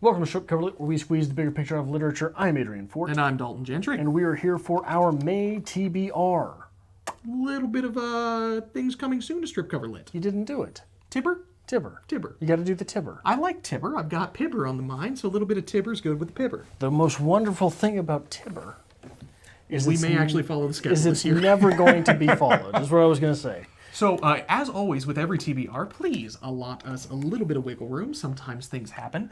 Welcome to Strip Cover Lit, where we squeeze the bigger picture of literature. I'm Adrian Fort. And I'm Dalton Gentry. And we are here for our May TBR. Little bit of things coming soon to Strip Cover Lit. You didn't do it. Tibber? Tibber. Tibber. You got to do the Tibber. I like Tibber. I've got Pibber on the mind, so a little bit of Tibber's good with the Pibber. The most wonderful thing about Tibber is we may actually follow the schedule this year. Never going to be followed, is what I was going to say. So, as always with every TBR, please allot us a little bit of wiggle room. Sometimes things happen.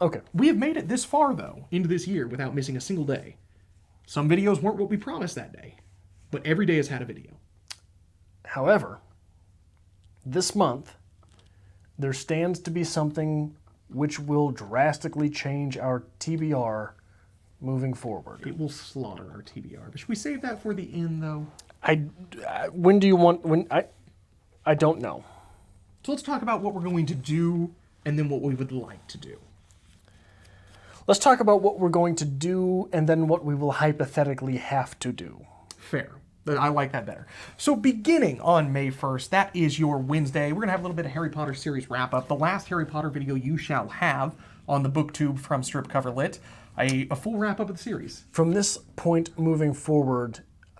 Okay. We have made it this far, though, into this year without missing a single day. Some videos weren't what we promised that day, but every day has had a video. However, this month, there stands to be something which will drastically change our TBR moving forward. It will slaughter our TBR. But should we save that for the end, though? When do you want... I don't know. So let's talk about what we're going to do and then what we would like to do. Let's talk about what we're going to do and then what we will hypothetically have to do. Fair. I like that better. So beginning on May 1st, that is your Wednesday, we're going to have a little bit of Harry Potter series wrap-up. The last Harry Potter video you shall have on the booktube from Strip Cover Lit, a full wrap-up of the series. From this point moving forward,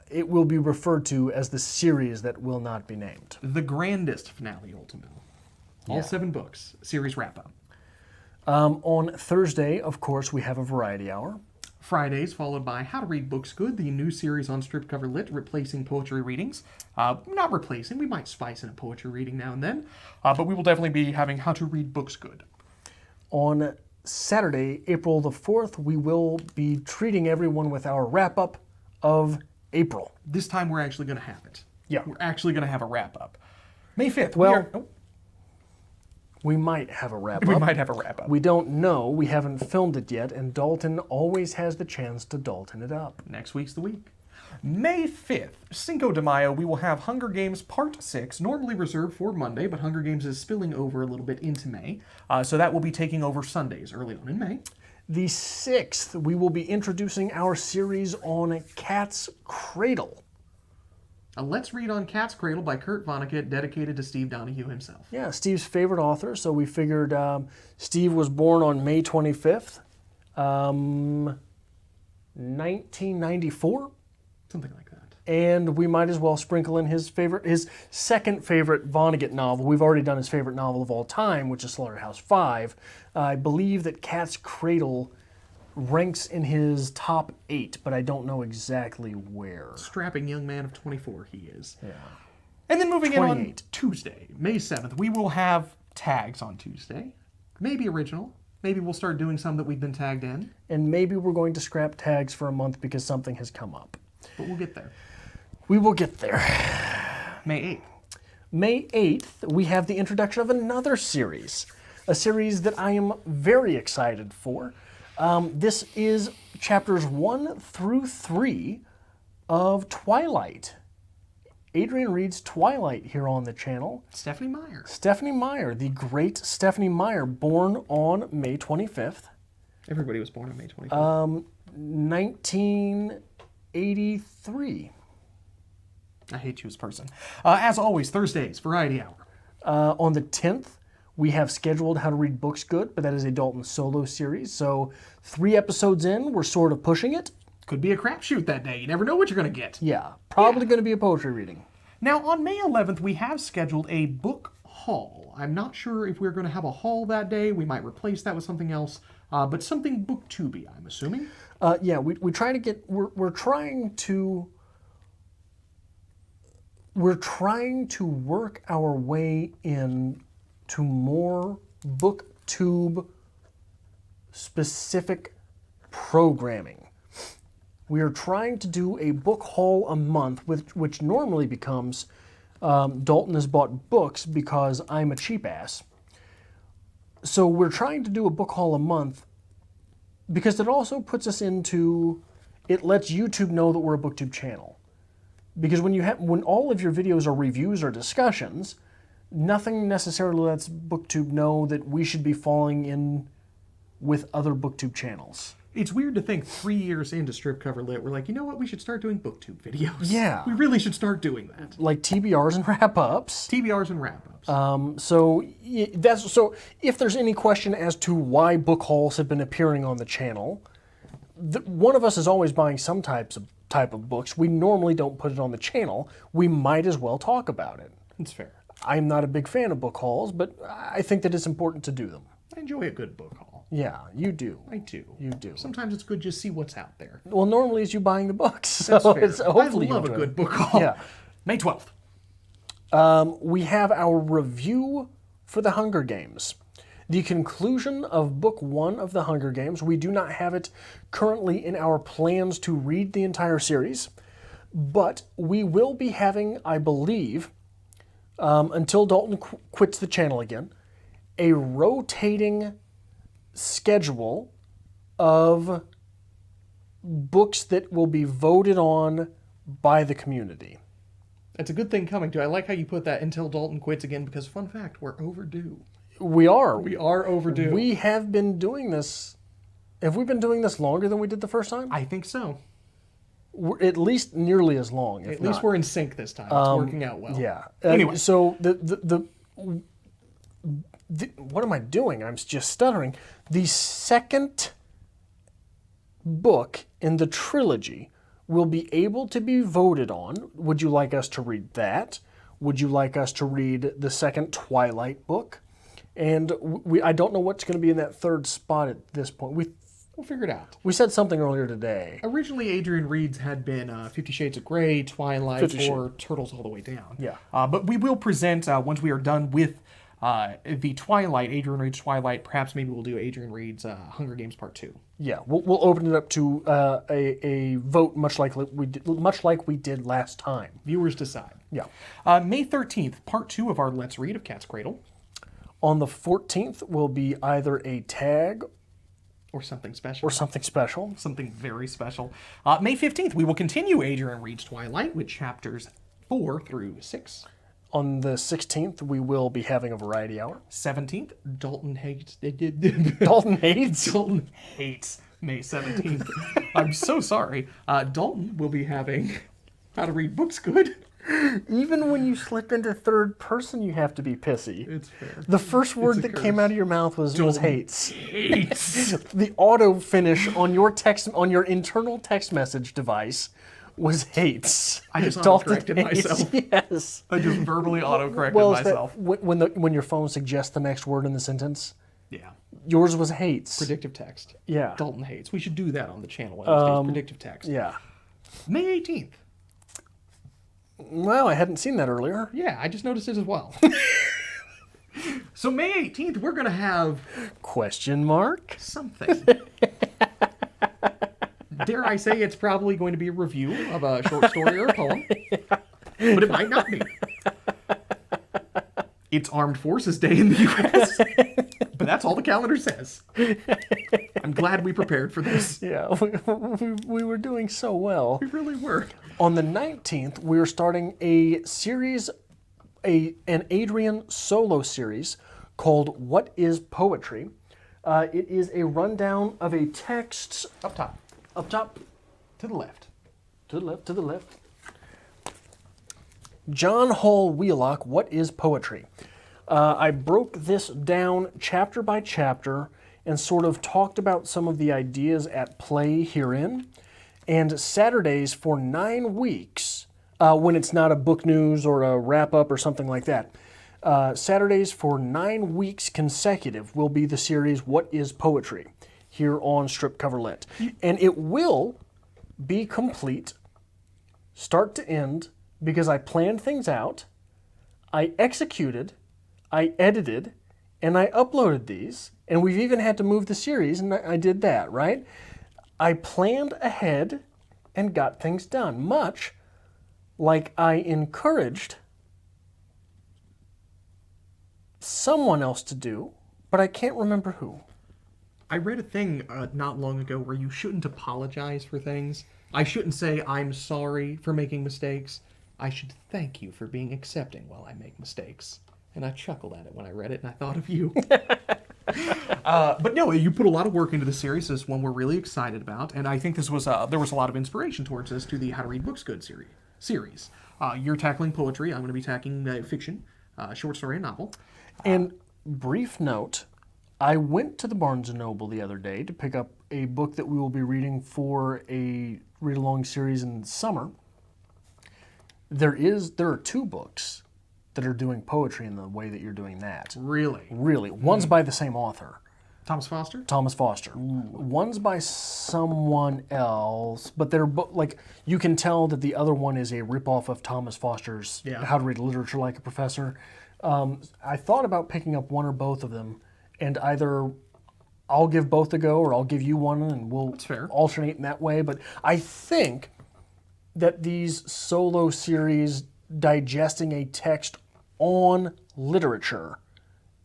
it will be referred to as the series that will not be named. The grandest finale, ultimately. All 7 books, series wrap-up. On Thursday, of course, we have a variety hour. Fridays, followed by How to Read Books Good, the new series on Strip Cover Lit, replacing poetry readings. Not replacing, we might spice in a poetry reading now and then, but we will definitely be having How to Read Books Good. On Saturday, April the 4th, we will be treating everyone with our wrap-up of April. This time we're actually going to have it. Yeah. We're actually going to have a wrap-up. May 5th, we might have a wrap-up. We might have a wrap-up. We don't know. We haven't filmed it yet, and Dalton always has the chance to Dalton it up. Next week's the week. May 5th, Cinco de Mayo, we will have Hunger Games Part 6, normally reserved for Monday, but Hunger Games is spilling over a little bit into May, so that will be taking over Sundays early on in May. The 6th, we will be introducing our series on Cat's Cradle. Let's Read on Cat's Cradle by Kurt Vonnegut, dedicated to Steve Donahue himself. Yeah, Steve's favorite author, so we figured Steve was born on May 25th, 1994. Something like that. And we might as well sprinkle in his second favorite Vonnegut novel. We've already done his favorite novel of all time, which is Slaughterhouse-Five. I believe that Cat's Cradle ranks in his top 8, but I don't know exactly where. Strapping young man of 24 he is. Yeah. And then moving 28. in on Tuesday, May 7th, we will have tags on Tuesday. Maybe original. Maybe we'll start doing some that we've been tagged in. And maybe we're going to scrap tags for a month because something has come up. But we'll get there. We will get there. May 8th. May 8th, we have the introduction of another series. A series that I am very excited for. This is chapters 1 through 3 of Twilight. Adrian reads Twilight here on the channel. Stephanie Meyer. Stephanie Meyer, the great Stephanie Meyer, born on May 25th. Everybody was born on May 25th. 1983. I hate you as a person. As always, Thursdays, Variety Hour. On the 10th, we have scheduled How to Read Books Good, but that is a Dalton solo series. So 3 episodes in, we're sort of pushing it. Could be a crapshoot that day. You never know what you're going to get. Yeah, probably going to be a poetry reading. Now, on May 11th, we have scheduled a book haul. I'm not sure if we're going to have a haul that day. We might replace that with something else, but something booktube-y, I'm assuming. Yeah, we're trying to work our way in to more booktube specific programming. We are trying to do a book haul a month, which normally becomes Dalton has bought books because I'm a cheap ass. So we're trying to do a book haul a month because it also puts us into, it lets YouTube know that we're a booktube channel. Because when all of your videos are reviews or discussions, nothing necessarily lets booktube know that we should be falling in with other booktube channels. It's weird to think 3 years into Strip Cover Lit, we're like, you know what? We should start doing booktube videos. Yeah. We really should start doing that. Like TBRs and wrap-ups. TBRs and wrap-ups. So if there's any question as to why book hauls have been appearing on the channel, one of us is always buying some type of books. We normally don't put it on the channel. We might as well talk about it. It's fair. I'm not a big fan of book hauls, but I think that it's important to do them. I enjoy a good book haul. Yeah, you do. I do. You do. Sometimes it's good to just see what's out there. Well, normally it's you buying the books. So That's fair. it's hopefully I love you a enjoy good book haul. Yeah. May 12th. We have our review for the Hunger Games. The conclusion of book 1 of the Hunger Games. We do not have it currently in our plans to read the entire series, but we will be having, I believe, until Dalton quits the channel again, a rotating schedule of books that will be voted on by the community. It's a good thing coming, too. I like how you put that until Dalton quits again, because fun fact, we're overdue. We are. We are overdue. We have been doing this. Have we been doing this longer than we did the first time? I think so. We're at least nearly as long. At least we're in sync this time. It's working out well. Yeah. Anyway. So what am I doing? I'm just stuttering. The second book in the trilogy will be able to be voted on. Would you like us to read that? Would you like us to read the second Twilight book? And I don't know what's going to be in that third spot at this point. We'll figure it out. We said something earlier today. Originally, Adrian Reed's had been 50 Shades of Grey, Twilight, or Turtles All the Way Down. Yeah. But we will present, once we are done with the Twilight, Adrian Reed's Twilight, perhaps maybe we'll do Adrian Reed's Hunger Games Part 2. Yeah, we'll open it up to a vote, much like we did last time. Viewers decide. Yeah. May 13th, Part 2 of our Let's Read of Cat's Cradle. On the 14th will be either a tag or something special. Something very special. May 15th, we will continue Adrian Reed's Twilight with chapters 4 through 6. On the 16th, we will be having a variety hour. 17th, Dalton hates. Dalton hates? Dalton hates May 17th. I'm so sorry. Dalton will be having How to Read Books Good. Even when you slip into third person, you have to be pissy. It's fair. The first word that came out of your mouth was hates. Hates. The auto finish on your internal text message device was hates. I just auto-corrected hates. myself. Yes. I just verbally auto-corrected myself. When your phone suggests the next word in the sentence? Yeah. Yours was hates. Predictive text. Yeah. Dalton hates. We should do that on the channel one of these days. Predictive text. Yeah. May 18th. Well, I hadn't seen that earlier. Yeah, I just noticed it as well. So May 18th, we're going to have... Question mark? Something. Dare I say it's probably going to be a review of a short story or a poem. But it might not be. It's Armed Forces Day in the U.S. But that's all the calendar says. I'm glad we prepared for this. Yeah, we were doing so well. We really were. On the 19th, we're starting a series, an Adrian solo series called What is Poetry? It is a rundown of a text... Up top. Up top. To the left. To the left, to the left. John Hall Wheelock, What is Poetry? I broke this down chapter by chapter and sort of talked about some of the ideas at play herein. And Saturdays for 9 weeks, when it's not a book news or a wrap-up or something like that, Saturdays for 9 weeks consecutive will be the series What is Poetry? Here on Strip Cover Lit. And it will be complete, start to end, because I planned things out, I executed, I edited, and I uploaded these, and we've even had to move the series, and I did that, right? I planned ahead and got things done, much like I encouraged someone else to do, but I can't remember who. I read a thing not long ago where you shouldn't apologize for things. I shouldn't say, I'm sorry for making mistakes. I should thank you for being accepting while I make mistakes. And I chuckled at it when I read it, and I thought of you. But no, you put a lot of work into the series. This is one we're really excited about, and I think this was there was a lot of inspiration towards this to the How to Read Books Good series. You're tackling poetry. I'm going to be tackling fiction, short story, and novel. And brief note, I went to the Barnes & Noble the other day to pick up a book that we will be reading for a read-along series in the summer. There are 2 books that are doing poetry in the way that you're doing that. Really? Really. One's by the same author. Thomas Foster? Thomas Foster. One's by someone else, but they're like, you can tell that the other one is a ripoff of Thomas Foster's How to Read Literature Like a Professor. I thought about picking up one or both of them, and either I'll give both a go or I'll give you one and we'll alternate in that way. But I think that these solo series digesting a text on literature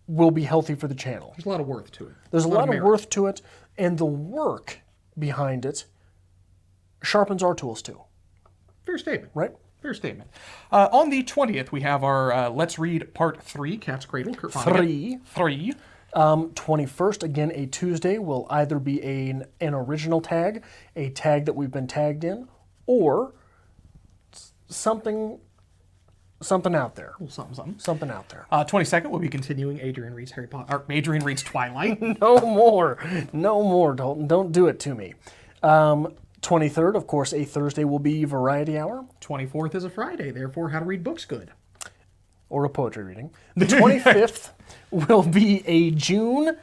will be healthy for the channel. There's a lot of worth to it. There's a lot of worth to it, and the work behind it sharpens our tools too. Fair statement. Right? Fair statement. On the 20th, we have our Let's Read Part 3, Cat's Cradle. Kurt Vonnegut. 3. 21st, again a Tuesday, will either be an original tag, a tag that we've been tagged in, or something out there. Something out there. 22nd, we'll be continuing Adrian Reed's Adrian Reed's Twilight. No more, Dalton. Don't do it to me. 23rd, of course, a Thursday will be Variety Hour. 24th is a Friday, therefore How to Read Books Good. Or a poetry reading. The 25th will be a June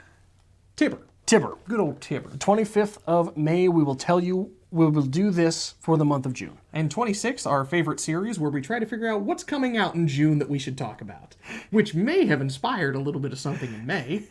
Tibber. Good old Tibber. 25th of May, we will do this for the month of June. And 26th, our favorite series, where we try to figure out what's coming out in June that we should talk about, which may have inspired a little bit of something in May.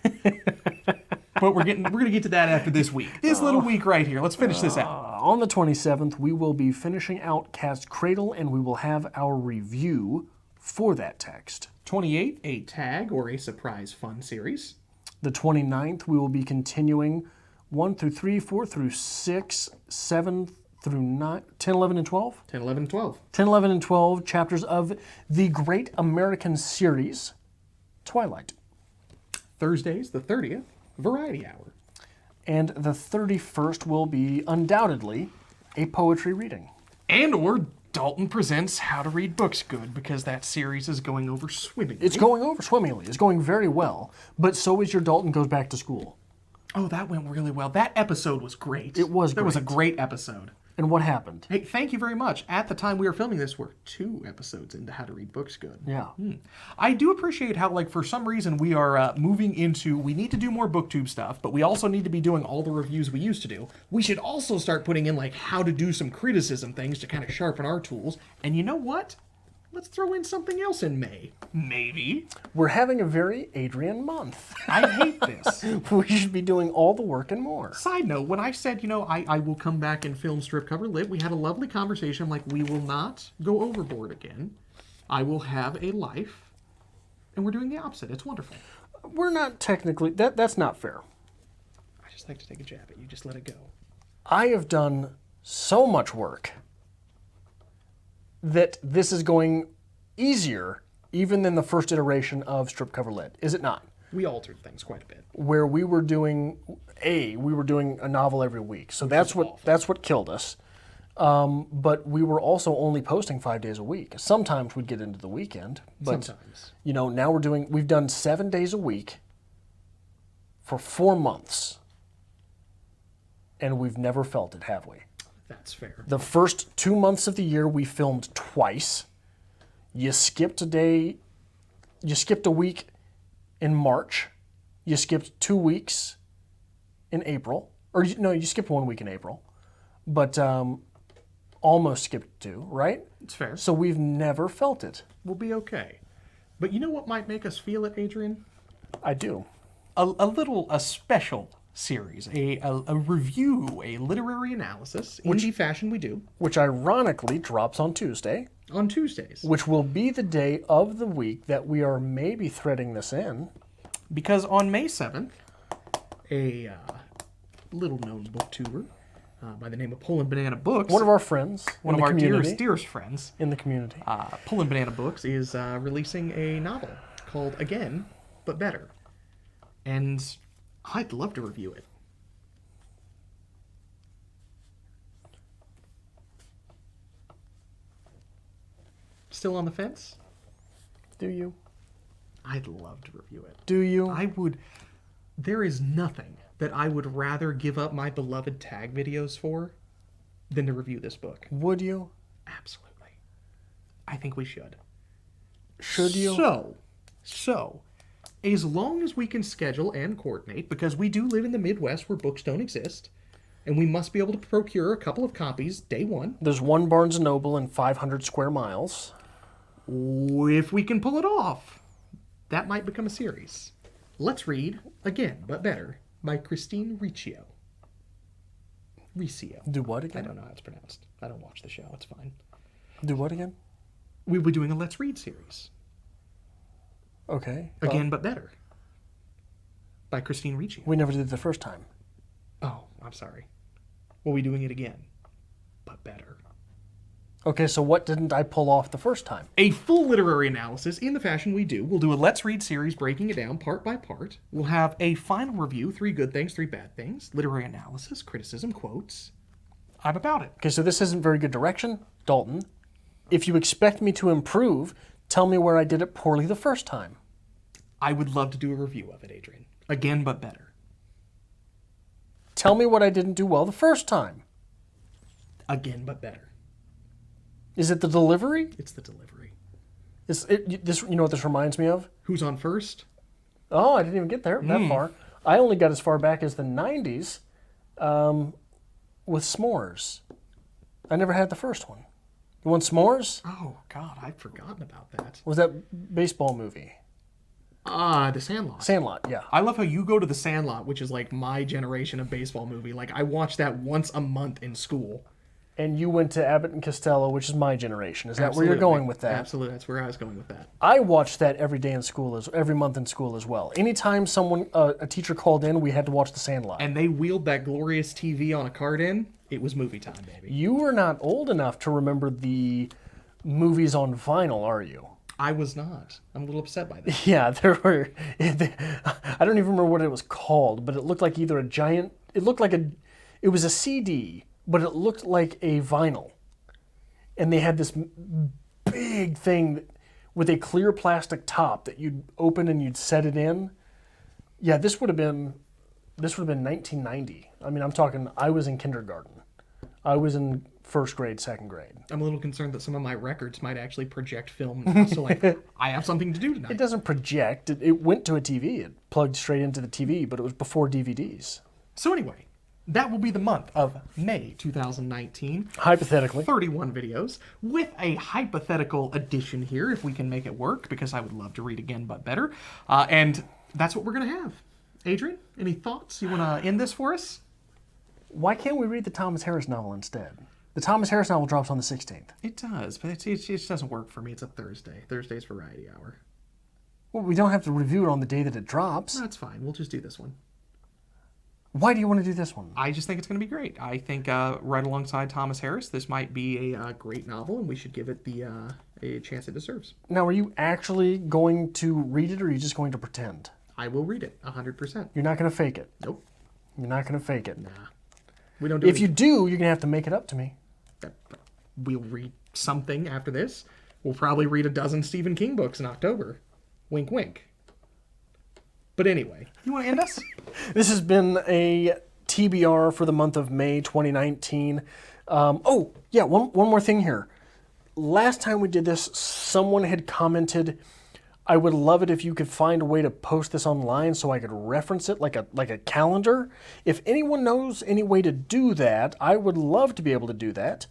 But we're going to get to that after this week. This little week right here. Let's finish this out. On the 27th, we will be finishing out Cat's Cradle, and we will have our review for that text. 28th, a tag or a surprise fun series. The 29th, we will be continuing 1 through 3, 4 through 6, 7 through 9, 10, 11, and 12? 10, 11, and 12. 10, 11, and 12 chapters of the Great American Series, Twilight. Thursdays, the 30th, Variety Hour. And the 31st will be undoubtedly a poetry reading. And or Dalton presents How to Read Books Good, because that series is going over swimmingly. It's going over swimmingly. It's going very well. But so is your Dalton Goes Back to School. Oh, that went really well. That episode was great. It was great. That was a great episode. And what happened? Hey, thank you very much. At the time we were filming this, we're 2 episodes into How to Read Books Good. Yeah. I do appreciate how, like, for some reason we are moving into, we need to do more BookTube stuff, but we also need to be doing all the reviews we used to do. We should also start putting in, like, how to do some criticism things to kind of sharpen our tools. And you know what? Let's throw in something else in May. Maybe. We're having a very Adrian month. I hate this. We should be doing all the work and more. Side note, when I said, I will come back and film Strip Cover Lit, we had a lovely conversation like, we will not go overboard again. I will have a life. And we're doing the opposite. It's wonderful. We're not technically, that's not fair. I just like to take a jab at you. Just let it go. I have done so much work that this is going easier even than the first iteration of Strip Cover Lit, is it not? We altered things quite a bit. Where we were doing a novel every week, so that's what killed us. But we were also only posting 5 days a week. Sometimes we'd get into the weekend, but sometimes. Now we've done 7 days a week for 4 months, and we've never felt it, have we? That's fair. The first 2 months of the year, we filmed twice. You skipped a week in March. You skipped 2 weeks in April. You skipped 1 week in April. But almost skipped 2, right? It's fair. So we've never felt it. We'll be okay. But you know what might make us feel it, Adrian? I do. A special series, a review, a literary analysis, in the fashion we do. Which ironically drops on Tuesday. On Tuesdays. Which will be the day of the week that we are maybe threading this in. Because on May 7th, a little-known booktuber by the name of Pullin' Banana Books. One of our friends. One of our dearest friends. In the community. Pullin' Banana Books is releasing a novel called Again, But Better. And I'd love to review it. Still on the fence? Do you? I'd love to review it. Do you? I would. There is nothing that I would rather give up my beloved tag videos for than to review this book. Would you? Absolutely. I think we should. Should you? So, as long as we can schedule and coordinate, because we do live in the Midwest where books don't exist, and we must be able to procure a couple of copies day one. There's one Barnes & Noble in 500 square miles. If we can pull it off, that might become a series. Let's read, again, but better, by Christine Riccio. Do what again? I don't know how it's pronounced. I don't watch the show. It's fine. Do what again? We'll be doing a Let's Read series. Okay. Again, but better. By Christine Riccio. We never did it the first time. Oh, I'm sorry. We'll be doing it again, but better. Okay, so what didn't I pull off the first time? A full literary analysis in the fashion we do. We'll do a Let's Read series breaking it down part by part. We'll have a final review, 3 good things, 3 bad things, literary analysis, criticism, quotes. I'm about it. Okay, so this isn't very good direction, Dalton. If you expect me to improve, tell me where I did it poorly the first time. I would love to do a review of it, Adrian. Again, but better. Tell me what I didn't do well the first time. Again, but better. Is it the delivery? It's the delivery. You know what this reminds me of? Who's on first? Oh, I didn't even get there that far. I only got as far back as the 90s with s'mores. I never had the first one. You want s'mores? Oh, God, I'd forgotten about that. Was that baseball movie? The Sandlot. Sandlot, yeah. I love how you go to the Sandlot, which is like my generation of baseball movie. Like, I watched that once a month in school. And you went to Abbott and Costello, which is my generation. Is that where you're going with that? Absolutely, that's where I was going with that. I watched that every day in school, every month in school as well. Anytime a teacher called in, we had to watch The Sandlot. And they wheeled that glorious TV on a cart in. It was movie time, baby. You were not old enough to remember the movies on vinyl, are you? I was not. I'm a little upset by that. Yeah, there were. I don't even remember what it was called, but it looked like either a giant. It was a CD, but it looked like a vinyl, and they had this big thing with a clear plastic top that you'd open and you'd set it in. Yeah, this would have been 1990. I mean, I'm talking. I was in kindergarten. I was in first grade, second grade. I'm a little concerned that some of my records might actually project film now, so like I have something to do tonight. It doesn't project. It went to a TV. It plugged straight into the TV, but it was before DVDs. So anyway, that will be the month of May 2019. Hypothetically. 31 videos with a hypothetical addition here, if we can make it work, because I would love to read again, but better. And that's what we're going to have. Adrian, any thoughts? You want to end this for us? Why can't we read the Thomas Harris novel instead? The Thomas Harris novel drops on the 16th. It does, but it just doesn't work for me. It's a Thursday. Thursday's variety hour. Well, we don't have to review it on the day that it drops. That's fine. We'll just do this one. Why do you want to do this one? I just think it's going to be great. I think right alongside Thomas Harris, this might be a great novel, and we should give it a chance it deserves. Now, are you actually going to read it, or are you just going to pretend? I will read it, 100%. You're not going to fake it? Nope. You're not going to fake it? Nah. We don't do If you do, you're going to have to make it up to me. We'll read something after this. We'll probably read a dozen Stephen King books in October. Wink, wink. But anyway, you want to end us? This has been a TBR for the month of May 2019. Oh, yeah, one more thing here. Last time we did this, someone had commented, I would love it if you could find a way to post this online so I could reference it like a calendar. If anyone knows any way to do that, I would love to be able to do that.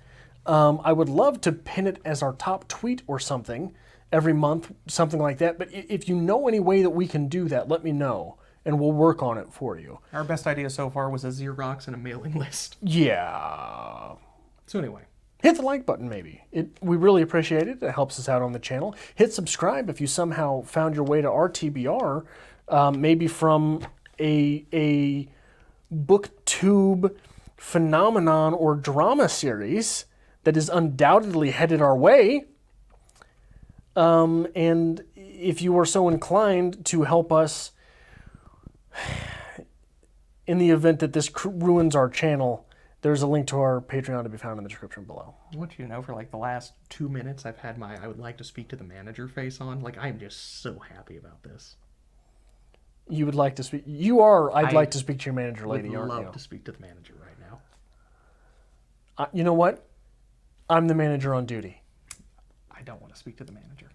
I would love to pin it as our top tweet or something every month, something like that. But if you know any way that we can do that, let me know, and we'll work on it for you. Our best idea so far was a Xerox and a mailing list. Yeah. So anyway. Hit the like button, maybe. We really appreciate it. It helps us out on the channel. Hit subscribe if you somehow found your way to our TBR, maybe from a booktube phenomenon or drama series that is undoubtedly headed our way. And if you are so inclined to help us in the event that this ruins our channel, there's a link to our Patreon to be found in the description below. I want you to know, for like the last 2 minutes, I've had my I would like to speak to the manager face on. Like, I'm just so happy about this. You would like to speak. You are. I'd like to speak to your manager lady, Would aren't love you? to speak to the manager right now. You know what? I'm the manager on duty. I don't want to speak to the manager.